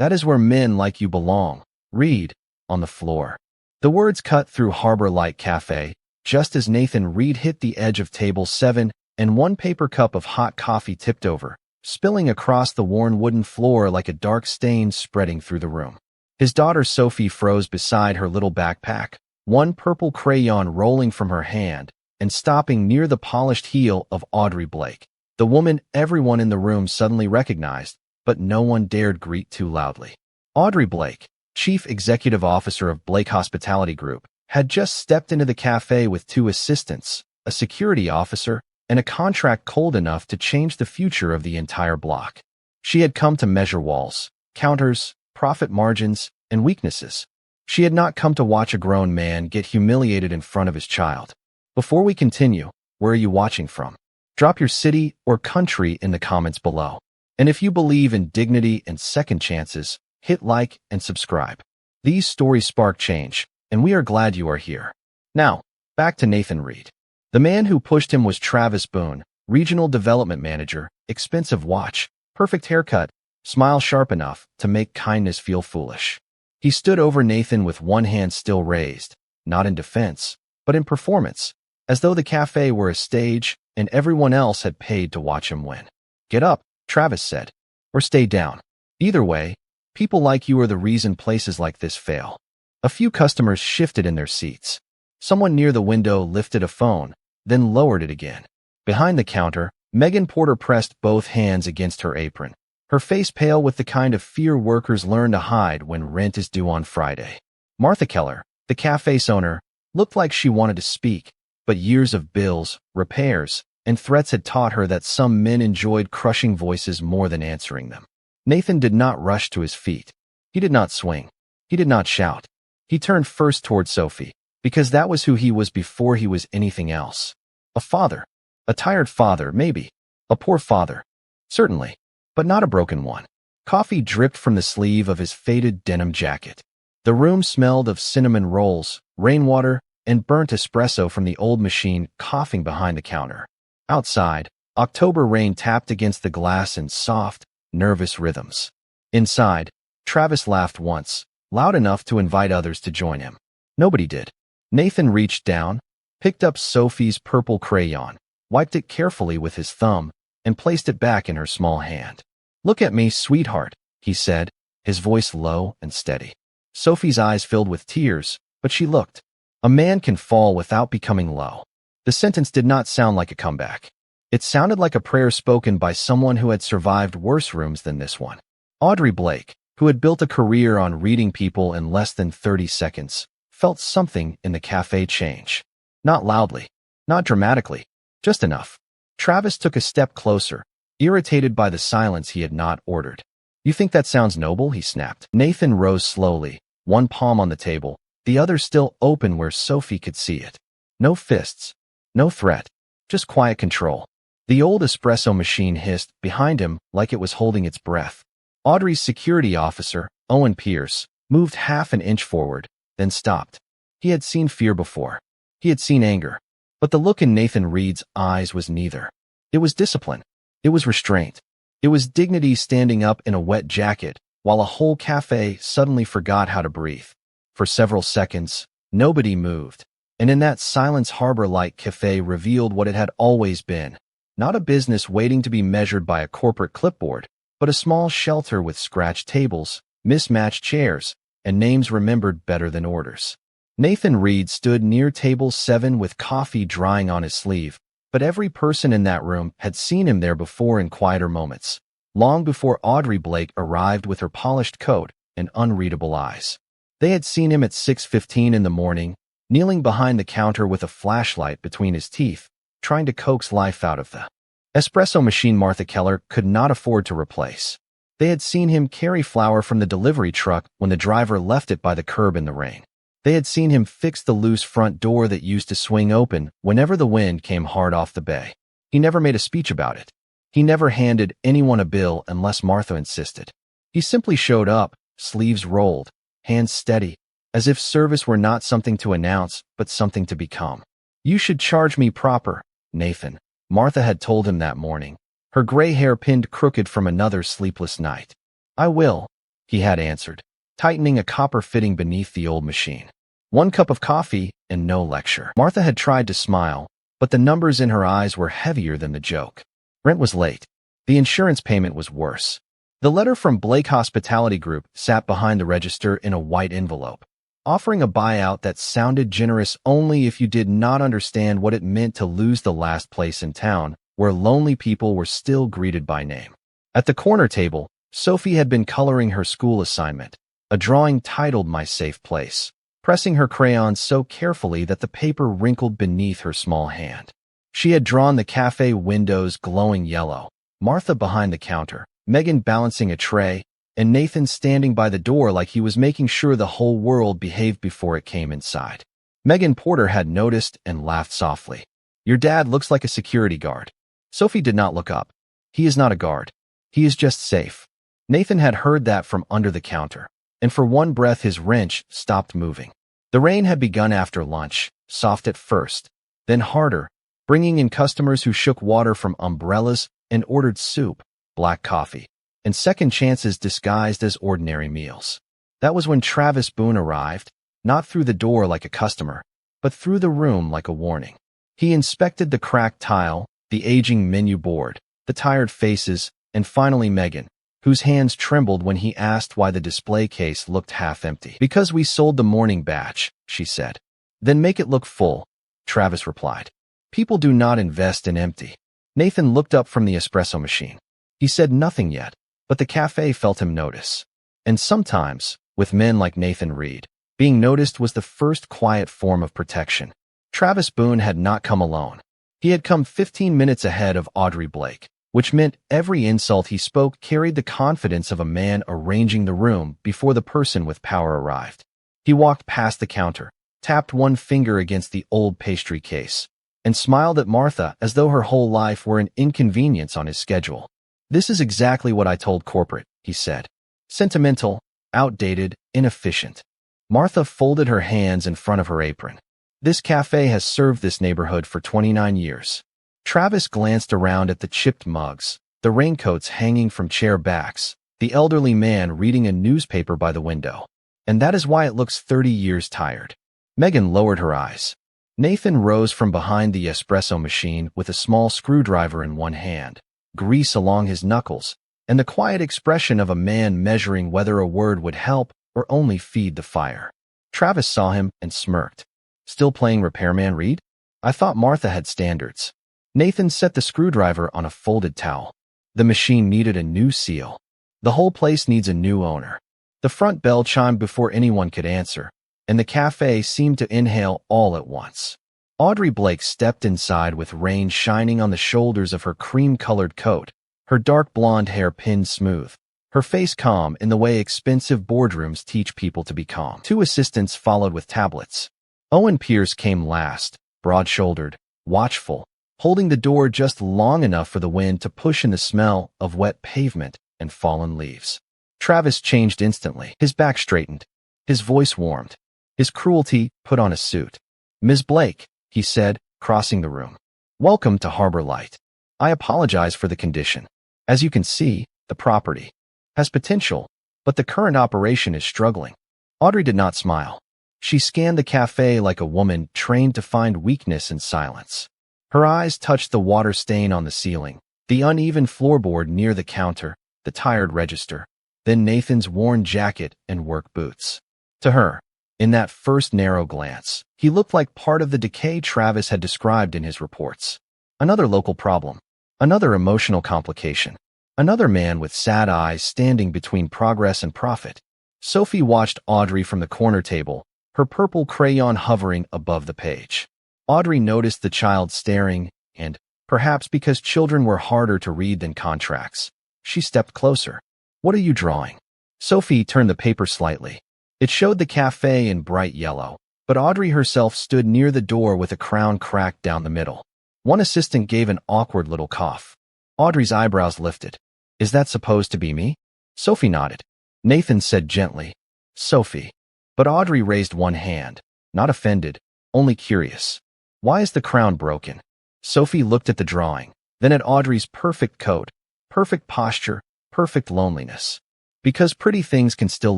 That is where men like you belong. Reed, on the floor. The words cut through Harbor Light Cafe, just as Nathan Reed hit the edge of table 7 and one paper cup of hot coffee tipped over, spilling across the worn wooden floor like a dark stain spreading through the room. His daughter Sophie froze beside her little backpack, one purple crayon rolling from her hand and stopping near the polished heel of Audrey Blake, the woman everyone in the room suddenly recognized, but no one dared greet too loudly. Audrey Blake, Chief Executive Officer of Blake Hospitality Group, had just stepped into the cafe with 2 assistants, a security officer, and a contract cold enough to change the future of the entire block. She had come to measure walls, counters, profit margins, and weaknesses. She had not come to watch a grown man get humiliated in front of his child. Before we continue, where are you watching from? Drop your city or country in the comments below. And if you believe in dignity and second chances, hit like and subscribe. These stories spark change, and we are glad you are here. Now, back to Nathan Reed. The man who pushed him was Travis Boone, Regional Development Manager, expensive watch, perfect haircut, smile sharp enough to make kindness feel foolish. He stood over Nathan with one hand still raised, not in defense, but in performance, as though the cafe were a stage and everyone else had paid to watch him win. Get up, Travis said, or stay down. Either way, people like you are the reason places like this fail. A few customers shifted in their seats. Someone near the window lifted a phone, then lowered it again. Behind the counter, Megan Porter pressed both hands against her apron, her face pale with the kind of fear workers learn to hide when rent is due on Friday. Martha Keller, the cafe's owner, looked like she wanted to speak, but years of bills, repairs, and threats had taught her that some men enjoyed crushing voices more than answering them. Nathan did not rush to his feet. He did not swing. He did not shout. He turned first toward Sophie, because that was who he was before he was anything else. A father. A tired father, maybe. A poor father. Certainly. But not a broken one. Coffee dripped from the sleeve of his faded denim jacket. The room smelled of cinnamon rolls, rainwater, and burnt espresso from the old machine coughing behind the counter. Outside, October rain tapped against the glass in soft, nervous rhythms. Inside, Travis laughed once, loud enough to invite others to join him. Nobody did. Nathan reached down, picked up Sophie's purple crayon, wiped it carefully with his thumb, and placed it back in her small hand. "Look at me, sweetheart," he said, his voice low and steady. Sophie's eyes filled with tears, but she looked. A man can fall without becoming low. The sentence did not sound like a comeback. It sounded like a prayer spoken by someone who had survived worse rooms than this one. Audrey Blake, who had built a career on reading people in less than 30 seconds, felt something in the cafe change. Not loudly, not dramatically, just enough. Travis took a step closer, irritated by the silence he had not ordered. "You think that sounds noble?" he snapped. Nathan rose slowly, one palm on the table, the other still open where Sophie could see it. No fists, no threat, just quiet control. The old espresso machine hissed behind him like it was holding its breath. Audrey's security officer, Owen Pierce, moved half an inch forward, then stopped. He had seen fear before. He had seen anger. But the look in Nathan Reed's eyes was neither. It was discipline. It was restraint. It was dignity standing up in a wet jacket, while a whole cafe suddenly forgot how to breathe. For several seconds, nobody moved. And in that silence, Harbor Light Cafe revealed what it had always been. Not a business waiting to be measured by a corporate clipboard, but a small shelter with scratched tables, mismatched chairs, and names remembered better than orders. Nathan Reed stood near table 7 with coffee drying on his sleeve, but every person in that room had seen him there before in quieter moments, long before Audrey Blake arrived with her polished coat and unreadable eyes. They had seen him at 6:15 in the morning, kneeling behind the counter with a flashlight between his teeth, trying to coax life out of the espresso machine Martha Keller could not afford to replace. They had seen him carry flour from the delivery truck when the driver left it by the curb in the rain. They had seen him fix the loose front door that used to swing open whenever the wind came hard off the bay. He never made a speech about it. He never handed anyone a bill unless Martha insisted. He simply showed up, sleeves rolled, hands steady, as if service were not something to announce, but something to become. "You should charge me proper, Nathan," Martha had told him that morning, her gray hair pinned crooked from another sleepless night. "I will," he had answered, tightening a copper fitting beneath the old machine. 1 cup of coffee and no lecture. Martha had tried to smile, but the numbers in her eyes were heavier than the joke. Rent was late. The insurance payment was worse. The letter from Blake Hospitality Group sat behind the register in a white envelope, offering a buyout that sounded generous only if you did not understand what it meant to lose the last place in town where lonely people were still greeted by name. At the corner table, Sophie had been coloring her school assignment, a drawing titled My Safe Place, pressing her crayon so carefully that the paper wrinkled beneath her small hand. She had drawn the cafe windows glowing yellow, Martha behind the counter, Megan balancing a tray, and Nathan standing by the door like he was making sure the whole world behaved before it came inside. Megan Porter had noticed and laughed softly. Your dad looks like a security guard. Sophie did not look up. He is not a guard. He is just safe. Nathan had heard that from under the counter, and for one breath his wrench stopped moving. The rain had begun after lunch, soft at first, then harder, bringing in customers who shook water from umbrellas and ordered soup, black coffee, and second chances disguised as ordinary meals. That was when Travis Boone arrived, not through the door like a customer, but through the room like a warning. He inspected the cracked tile, the aging menu board, the tired faces, and finally Megan, whose hands trembled when he asked why the display case looked half empty. Because we sold the morning batch, she said. Then make it look full, Travis replied. People do not invest in empty. Nathan looked up from the espresso machine. He said nothing yet, but the cafe felt him notice. And sometimes, with men like Nathan Reed, being noticed was the first quiet form of protection. Travis Boone had not come alone. He had come 15 minutes ahead of Audrey Blake, which meant every insult he spoke carried the confidence of a man arranging the room before the person with power arrived. He walked past the counter, tapped one finger against the old pastry case, and smiled at Martha as though her whole life were an inconvenience on his schedule. This is exactly what I told corporate, he said. Sentimental, outdated, inefficient. Martha folded her hands in front of her apron. This cafe has served this neighborhood for 29 years. Travis glanced around at the chipped mugs, the raincoats hanging from chair backs, the elderly man reading a newspaper by the window. And that is why it looks 30 years tired. Megan lowered her eyes. Nathan rose from behind the espresso machine with a small screwdriver in one hand, grease along his knuckles, and the quiet expression of a man measuring whether a word would help or only feed the fire. Travis saw him and smirked. Still playing repairman Reed? I thought Martha had standards. Nathan set the screwdriver on a folded towel. The machine needed a new seal. The whole place needs a new owner. The front bell chimed before anyone could answer, and the cafe seemed to inhale all at once. Audrey Blake stepped inside with rain shining on the shoulders of her cream-colored coat, her dark blonde hair pinned smooth, her face calm in the way expensive boardrooms teach people to be calm. 2 assistants followed with tablets. Owen Pierce came last, broad-shouldered, watchful, holding the door just long enough for the wind to push in the smell of wet pavement and fallen leaves. Travis changed instantly. His back straightened. His voice warmed. His cruelty put on a suit. Ms. Blake, he said, crossing the room. Welcome to Harbor Light. I apologize for the condition. As you can see, the property has potential, but the current operation is struggling. Audrey did not smile. She scanned the cafe like a woman trained to find weakness in silence. Her eyes touched the water stain on the ceiling, the uneven floorboard near the counter, the tired register, then Nathan's worn jacket and work boots. To her, in that first narrow glance, he looked like part of the decay Travis had described in his reports. Another local problem, another emotional complication, another man with sad eyes standing between progress and profit. Sophie watched Audrey from the corner table, her purple crayon hovering above the page. Audrey noticed the child staring, and, perhaps because children were harder to read than contracts, she stepped closer. What are you drawing? Sophie turned the paper slightly. It showed the cafe in bright yellow, but Audrey herself stood near the door with a crown cracked down the middle. One assistant gave an awkward little cough. Audrey's eyebrows lifted. Is that supposed to be me? Sophie nodded. Nathan said gently, Sophie. But Audrey raised one hand, not offended, only curious. Why is the crown broken? Sophie looked at the drawing, then at Audrey's perfect coat, perfect posture, perfect loneliness. Because pretty things can still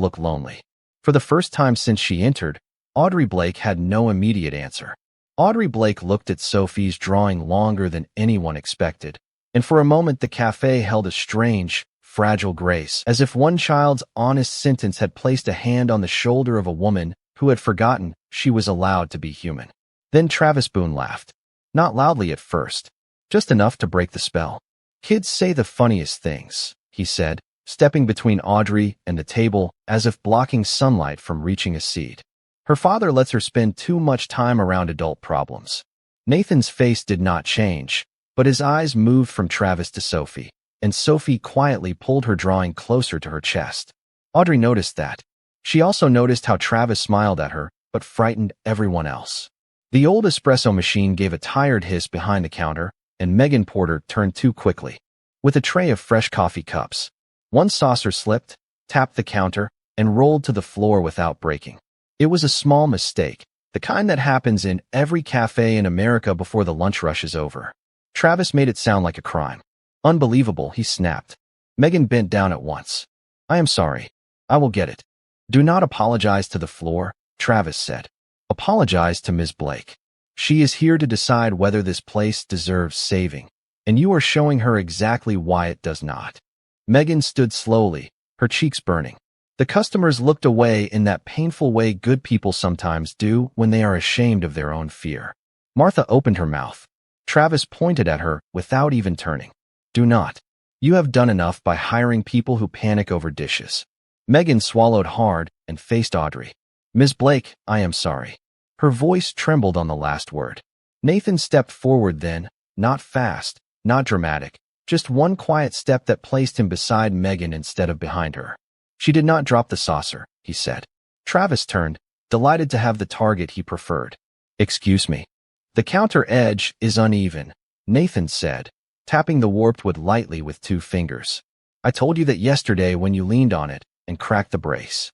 look lonely. For the first time since she entered, Audrey Blake had no immediate answer. Audrey Blake looked at Sophie's drawing longer than anyone expected, and for a moment the cafe held a strange, fragile grace, as if one child's honest sentence had placed a hand on the shoulder of a woman who had forgotten she was allowed to be human. Then Travis Boone laughed. Not loudly at first, just enough to break the spell. "Kids say the funniest things," he said, stepping between Audrey and the table as if blocking sunlight from reaching a seat. "Her father lets her spend too much time around adult problems." Nathan's face did not change, but his eyes moved from Travis to Sophie, and Sophie quietly pulled her drawing closer to her chest. Audrey noticed that. She also noticed how Travis smiled at her, but frightened everyone else. The old espresso machine gave a tired hiss behind the counter, and Megan Porter turned too quickly. With a tray of fresh coffee cups, one saucer slipped, tapped the counter, and rolled to the floor without breaking. It was a small mistake, the kind that happens in every cafe in America before the lunch rush is over. Travis made it sound like a crime. "Unbelievable," he snapped. Megan bent down at once. "I am sorry. I will get it." "Do not apologize to the floor," Travis said. "Apologize to Ms. Blake. She is here to decide whether this place deserves saving, and you are showing her exactly why it does not." Megan stood slowly, her cheeks burning. The customers looked away in that painful way good people sometimes do when they are ashamed of their own fear. Martha opened her mouth. Travis pointed at her without even turning. "Do not. You have done enough by hiring people who panic over dishes." Megan swallowed hard and faced Audrey. "Ms. Blake, I am sorry." Her voice trembled on the last word. Nathan stepped forward then, not fast, not dramatic, just one quiet step that placed him beside Megan instead of behind her. "She did not drop the saucer," he said. Travis turned, delighted to have the target he preferred. "Excuse me. The counter edge is uneven," Nathan said, tapping the warped wood lightly with 2 fingers. "I told you that yesterday when you leaned on it and cracked the brace."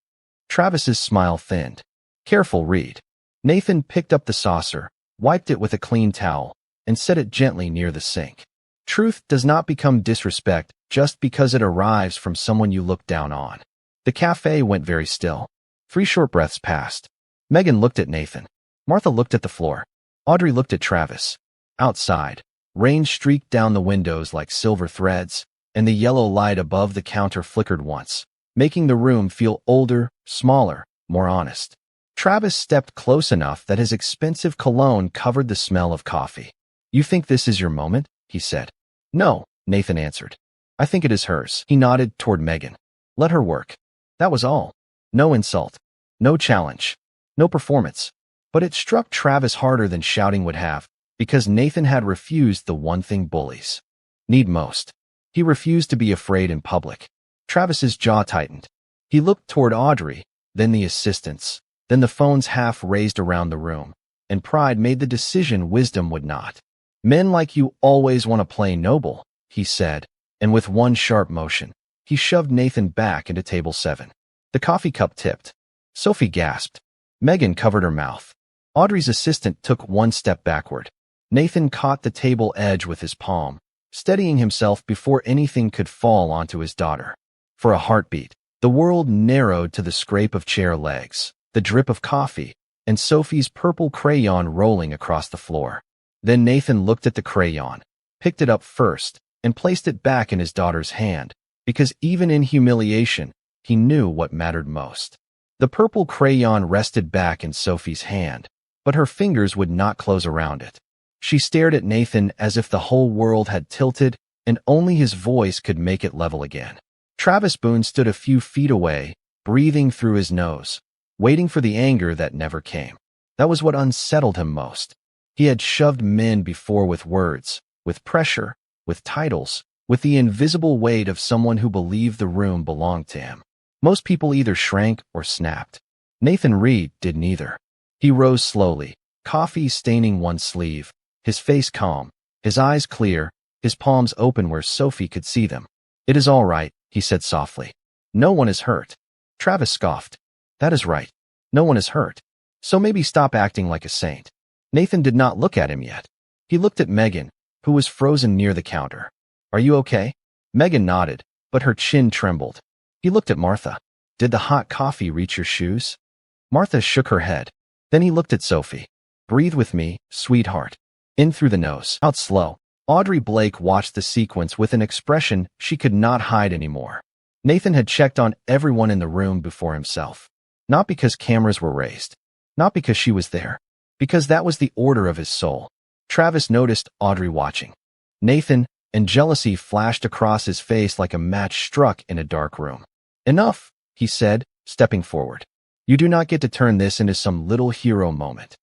Travis's smile thinned. "Careful, Reed." Nathan picked up the saucer, wiped it with a clean towel, and set it gently near the sink. Truth does not become disrespect just because it arrives from someone you look down on. The cafe went very still. 3 short breaths passed. Megan looked at Nathan. Martha looked at the floor. Audrey looked at Travis. Outside, rain streaked down the windows like silver threads, and the yellow light above the counter flickered once, making the room feel older, smaller, more honest. Travis stepped close enough that his expensive cologne covered the smell of coffee. "You think this is your moment?" he said. "No," Nathan answered. "I think it is hers." He nodded toward Megan. "Let her work." That was all. No insult. No challenge. No performance. But it struck Travis harder than shouting would have, because Nathan had refused the one thing bullies need most. He refused to be afraid in public. Travis's jaw tightened. He looked toward Audrey, then the assistants, then the phones half raised around the room, and pride made the decision wisdom would not. "Men like you always want to play noble," he said, and with one sharp motion, he shoved Nathan back into table 7. The coffee cup tipped. Sophie gasped. Megan covered her mouth. Audrey's assistant took one step backward. Nathan caught the table edge with his palm, steadying himself before anything could fall onto his daughter. For a heartbeat, the world narrowed to the scrape of chair legs, the drip of coffee, and Sophie's purple crayon rolling across the floor. Then Nathan looked at the crayon, picked it up first, and placed it back in his daughter's hand, because even in humiliation, he knew what mattered most. The purple crayon rested back in Sophie's hand, but her fingers would not close around it. She stared at Nathan as if the whole world had tilted, and only his voice could make it level again. Travis Boone stood a few feet away, breathing through his nose, waiting for the anger that never came. That was what unsettled him most. He had shoved men before with words, with pressure, with titles, with the invisible weight of someone who believed the room belonged to him. Most people either shrank or snapped. Nathan Reed did neither. He rose slowly, coffee staining one sleeve, his face calm, his eyes clear, his palms open where Sophie could see them. "It is all right," he said softly. "No one is hurt." Travis scoffed. "That is right. No one is hurt. So maybe stop acting like a saint." Nathan did not look at him yet. He looked at Megan, who was frozen near the counter. "Are you okay?" Megan nodded, but her chin trembled. He looked at Martha. Did the hot coffee reach your shoes? Martha shook her head. Then he looked at Sophie. Breathe with me, sweetheart. In through the nose, out slow. Audrey Blake watched the sequence with an expression she could not hide anymore. Nathan had checked on everyone in the room before himself. Not because cameras were raised. Not because she was there. Because that was the order of his soul. Travis noticed Audrey watching. Nathan, and jealousy flashed across his face like a match struck in a dark room. Enough, he said, stepping forward. You do not get to turn this into some little hero moment.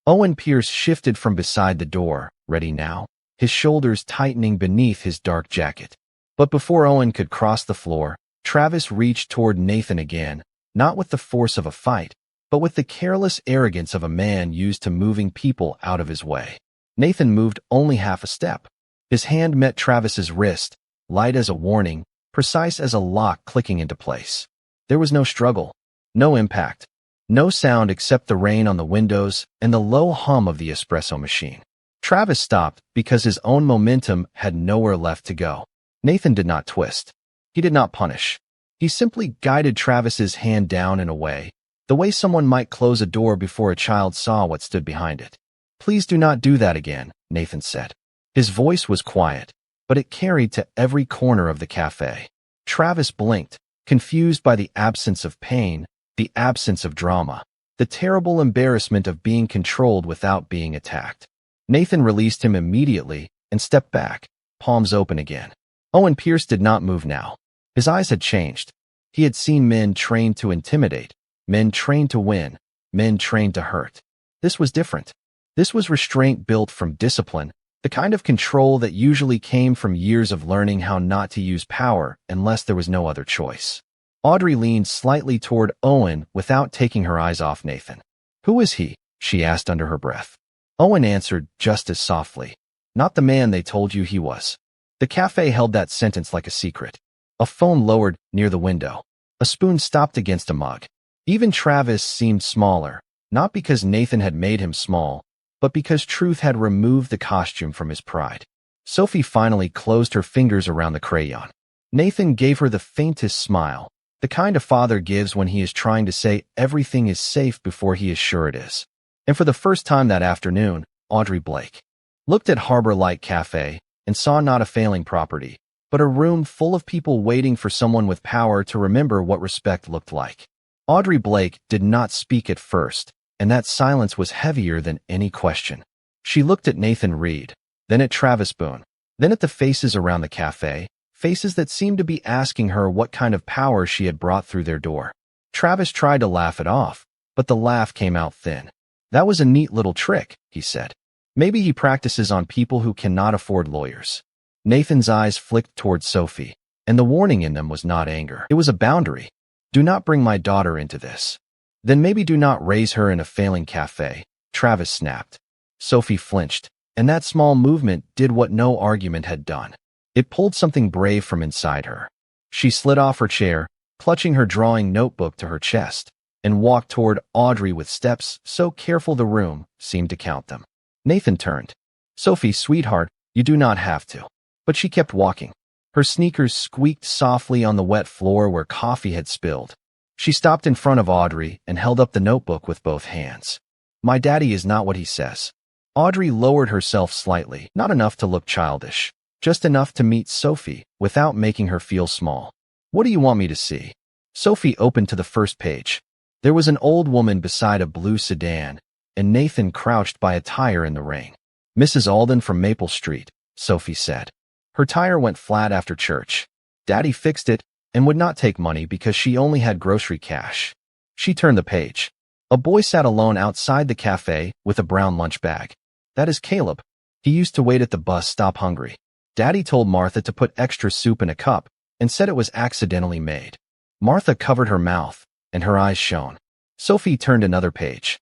Owen Pierce shifted from beside the door, ready now, his shoulders tightening beneath his dark jacket. But before Owen could cross the floor, Travis reached toward Nathan again, not with the force of a fight, but with the careless arrogance of a man used to moving people out of his way. Nathan moved only half a step. His hand met Travis's wrist, light as a warning, precise as a lock clicking into place. There was no struggle, no impact, no sound except the rain on the windows and the low hum of the espresso machine. Travis stopped because his own momentum had nowhere left to go. Nathan did not twist. He did not punish. He simply guided Travis's hand down and away, the way someone might close a door before a child saw what stood behind it. Please do not do that again, Nathan said. His voice was quiet, but it carried to every corner of the cafe. Travis blinked, confused by the absence of pain, the absence of drama, the terrible embarrassment of being controlled without being attacked. Nathan released him immediately and stepped back, palms open again. Owen Pierce did not move now. His eyes had changed. He had seen men trained to intimidate, men trained to win, men trained to hurt. This was different. This was restraint built from discipline, the kind of control that usually came from years of learning how not to use power unless there was no other choice. Audrey leaned slightly toward Owen without taking her eyes off Nathan. Who is he? She asked under her breath. Owen answered just as softly. Not the man they told you he was. The cafe held that sentence like a secret. A phone lowered near the window. A spoon stopped against a mug. Even Travis seemed smaller, not because Nathan had made him small, but because truth had removed the costume from his pride. Sophie finally closed her fingers around the crayon. Nathan gave her the faintest smile, the kind a father gives when he is trying to say everything is safe before he is sure it is. And for the first time that afternoon, Audrey Blake looked at Harbor Light Cafe and saw not a failing property, but a room full of people waiting for someone with power to remember what respect looked like. Audrey Blake did not speak at first, and that silence was heavier than any question. She looked at Nathan Reed, then at Travis Boone, then at the faces around the cafe, faces that seemed to be asking her what kind of power she had brought through their door. Travis tried to laugh it off, but the laugh came out thin. That was a neat little trick, he said. Maybe he practices on people who cannot afford lawyers. Nathan's eyes flicked toward Sophie, and the warning in them was not anger. It was a boundary. Do not bring my daughter into this. Then maybe do not raise her in a failing cafe, Travis snapped. Sophie flinched, and that small movement did what no argument had done. It pulled something brave from inside her. She slid off her chair, clutching her drawing notebook to her chest, and walked toward Audrey with steps so careful the room seemed to count them. Nathan turned. Sophie, sweetheart, you do not have to. But she kept walking. Her sneakers squeaked softly on the wet floor where coffee had spilled. She stopped in front of Audrey and held up the notebook with both hands. My daddy is not what he says. Audrey lowered herself slightly, not enough to look childish, just enough to meet Sophie without making her feel small. What do you want me to see? Sophie opened to the first page. There was an old woman beside a blue sedan, and Nathan crouched by a tire in the rain. Mrs. Alden from Maple Street, Sophie said. Her tire went flat after church. Daddy fixed it and would not take money because she only had grocery cash. She turned the page. A boy sat alone outside the cafe with a brown lunch bag. That is Caleb. He used to wait at the bus stop hungry. Daddy told Martha to put extra soup in a cup and said it was accidentally made. Martha covered her mouth, and her eyes shone. Sophie turned another page.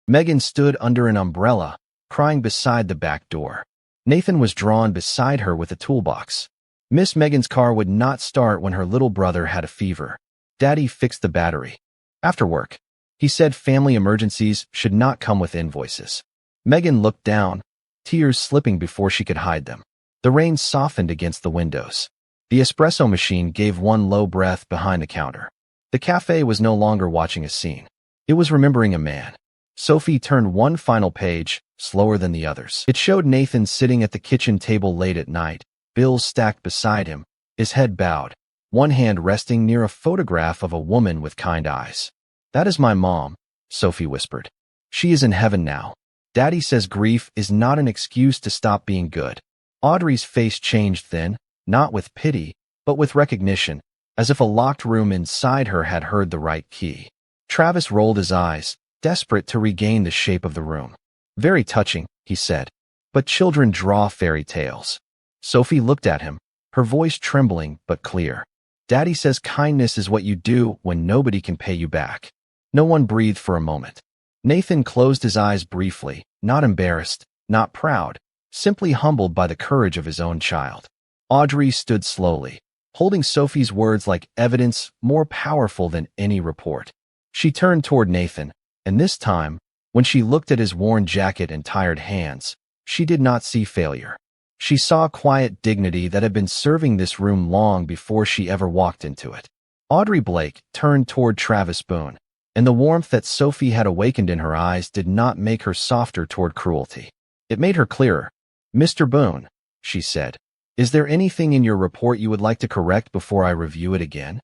Megan stood under an umbrella, crying beside the back door. Nathan was drawn beside her with a toolbox. Miss Megan's car would not start when her little brother had a fever. Daddy fixed the battery. After work. He said family emergencies should not come with invoices. Megan looked down, tears slipping before she could hide them. The rain softened against the windows. The espresso machine gave one low breath behind the counter. The cafe was no longer watching a scene. It was remembering a man. Sophie turned one final page, slower than the others. It showed Nathan sitting at the kitchen table late at night, bills stacked beside him, his head bowed, one hand resting near a photograph of a woman with kind eyes. "That is my mom," Sophie whispered. "She is in heaven now. Daddy says grief is not an excuse to stop being good." Audrey's face changed then, not with pity, but with recognition, as if a locked room inside her had heard the right key. Travis rolled his eyes, desperate to regain the shape of the room. "Very touching," he said. "But children draw fairy tales." Sophie looked at him, her voice trembling but clear. "Daddy says kindness is what you do when nobody can pay you back." No one breathed for a moment. Nathan closed his eyes briefly, not embarrassed, not proud, simply humbled by the courage of his own child. Audrey stood slowly, holding Sophie's words like evidence more powerful than any report. She turned toward Nathan, and this time, when she looked at his worn jacket and tired hands, she did not see failure. She saw quiet dignity that had been serving this room long before she ever walked into it. Audrey Blake turned toward Travis Boone, and the warmth that Sophie had awakened in her eyes did not make her softer toward cruelty. It made her clearer. "Mr. Boone," she said, "is there anything in your report you would like to correct before I review it again?"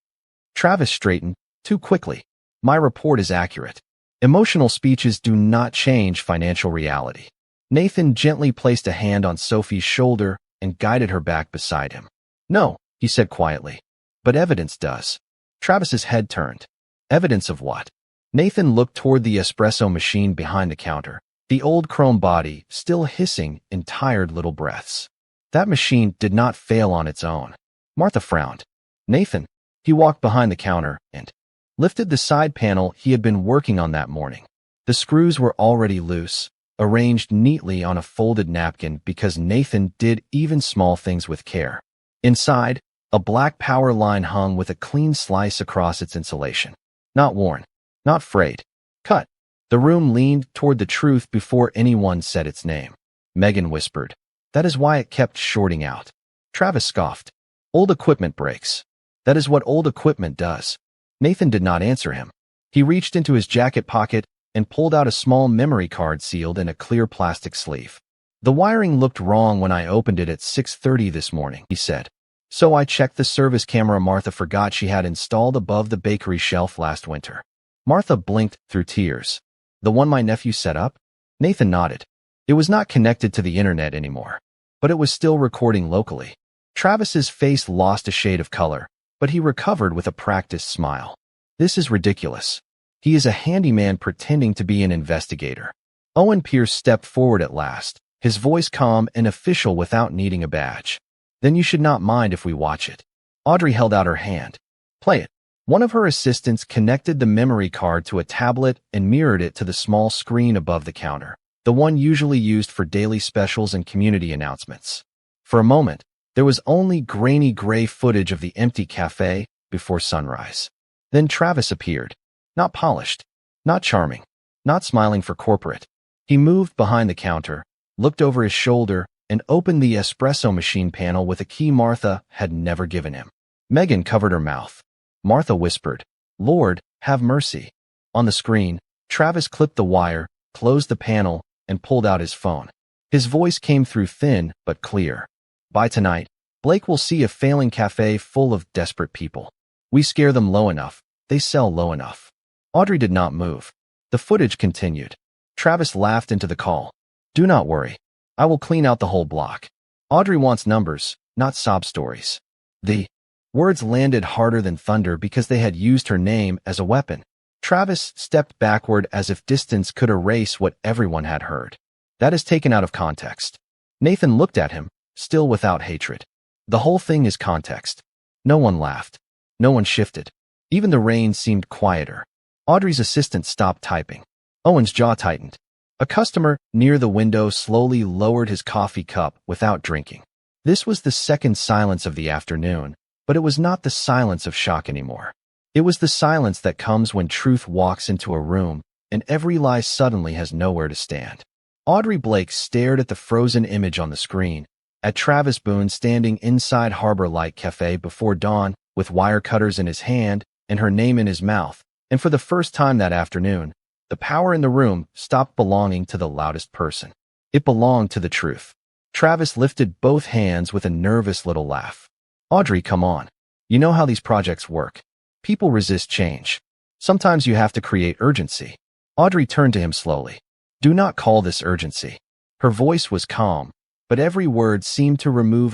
Travis straightened, too quickly. "My report is accurate. Emotional speeches do not change financial reality." Nathan gently placed a hand on Sophie's shoulder and guided her back beside him. "No," he said quietly, "but evidence does." Travis's head turned. "Evidence of what?" Nathan looked toward the espresso machine behind the counter, the old chrome body still hissing in tired little breaths. That machine did not fail on its own. Martha frowned. "Nathan," he walked behind the counter and lifted the side panel he had been working on that morning. The screws were already loose, arranged neatly on a folded napkin because Nathan did even small things with care. Inside, a black power line hung with a clean slice across its insulation. Not worn, not frayed, cut. The room leaned toward the truth before anyone said its name. Megan whispered, "That is why it kept shorting out." Travis scoffed. "Old equipment breaks. That is what old equipment does." Nathan did not answer him. He reached into his jacket pocket and pulled out a small memory card sealed in a clear plastic sleeve. "The wiring looked wrong when I opened it at 6:30 this morning," he said. "So I checked the service camera Martha forgot she had installed above the bakery shelf last winter." Martha blinked through tears. "The one my nephew set up?" Nathan nodded. It was not connected to the internet anymore, but it was still recording locally. Travis's face lost a shade of color, but he recovered with a practiced smile. "This is ridiculous. He is a handyman pretending to be an investigator." Owen Pierce stepped forward at last, his voice calm and official without needing a badge. "Then you should not mind if we watch it." Audrey held out her hand. "Play it." One of her assistants connected the memory card to a tablet and mirrored it to the small screen above the counter, the one usually used for daily specials and community announcements. For a moment, there was only grainy gray footage of the empty cafe before sunrise. Then Travis appeared. Not polished, not charming, not smiling for corporate. He moved behind the counter, looked over his shoulder, and opened the espresso machine panel with a key Martha had never given him. Megan covered her mouth. Martha whispered, "Lord, have mercy." On the screen, Travis clipped the wire, closed the panel, and pulled out his phone. His voice came through thin but clear. "By tonight, Blake will see a failing cafe full of desperate people. We scare them low enough, they sell low enough." Audrey did not move. The footage continued. Travis laughed into the call. "Do not worry. I will clean out the whole block. Audrey wants numbers, not sob stories." The words landed harder than thunder because they had used her name as a weapon. Travis stepped backward as if distance could erase what everyone had heard. "That is taken out of context." Nathan looked at him, still without hatred. "The whole thing is context." No one laughed. No one shifted. Even the rain seemed quieter. Audrey's assistant stopped typing. Owen's jaw tightened. A customer near the window slowly lowered his coffee cup without drinking. This was the second silence of the afternoon, but it was not the silence of shock anymore. It was the silence that comes when truth walks into a room and every lie suddenly has nowhere to stand. Audrey Blake stared at the frozen image on the screen, at Travis Boone standing inside Harbor Light Cafe before dawn with wire cutters in his hand and her name in his mouth, and for the first time that afternoon, the power in the room stopped belonging to the loudest person. It belonged to the truth. Travis lifted both hands with a nervous little laugh. Audrey, come on. You know how these projects work. People resist change. Sometimes you have to create urgency. Audrey turned to him slowly. Do not call this urgency. Her voice was calm, but every word seemed to remove a